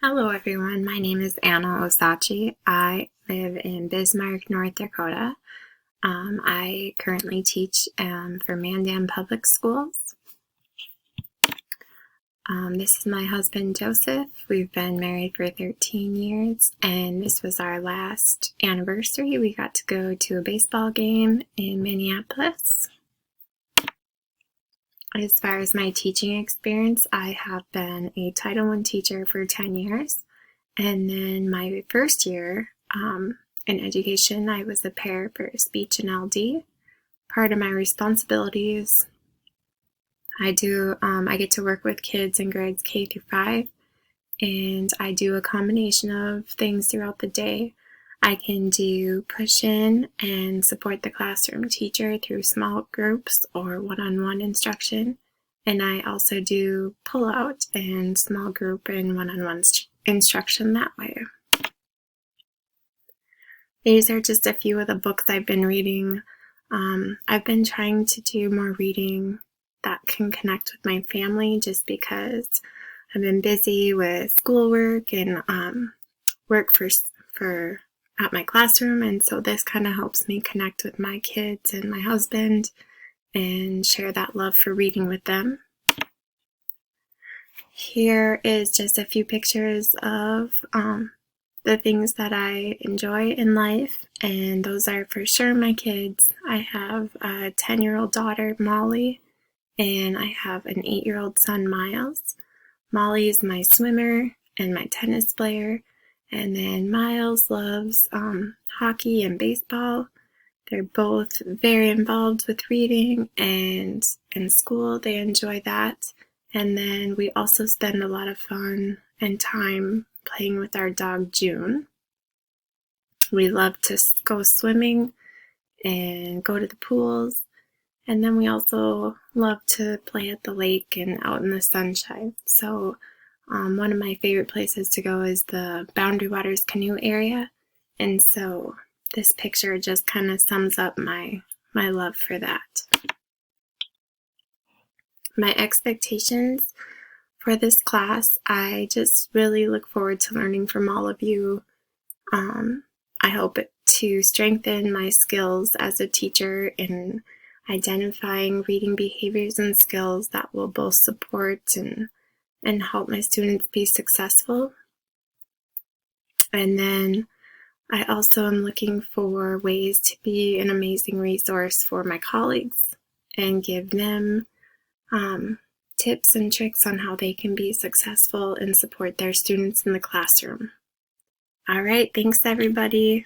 Hello everyone, my name is Anna Osachi. I live in Bismarck, North Dakota. I currently teach for Mandan Public Schools. This is my husband Joseph. We've been married for 13 years and this was our last anniversary. We got to go to a baseball game in Minneapolis. As far as my teaching experience, I have been a Title I teacher for 10 years. And then my first year in education, I was a pair for speech and LD. Part of my responsibilities, I get to work with kids in grades K through 5, and I do a combination of things throughout the day. I can do push-in and support the classroom teacher through small groups or one-on-one instruction. And I also do pull-out and small group and one-on-one instruction that way. These are just a few of the books I've been reading. I've been trying to do more reading that can connect with my family just because I've been busy with schoolwork and work for at my classroom, and so this kind of helps me connect with my kids and my husband and share that love for reading with them. Here is just a few pictures of the things that I enjoy in life, and those are for sure my kids. I have a 10-year-old daughter, Molly, and I have an 8-year-old son, Miles. Molly is my swimmer and my tennis player, and then Miles loves hockey and baseball. They're both very involved with reading, and in school they enjoy that. And then we also spend a lot of fun and time playing with our dog, June. We love to go swimming and go to the pools. And then we also love to play at the lake and out in the sunshine. So one of my favorite places to go is the Boundary Waters canoe area. And so this picture just kind of sums up my love for that. My expectations for this class, I just really look forward to learning from all of you. I hope to strengthen my skills as a teacher in identifying reading behaviors and skills that will both support and help my students be successful. And then I also am looking for ways to be an amazing resource for my colleagues and give them tips and tricks on how they can be successful and support their students in the classroom. All right, thanks everybody.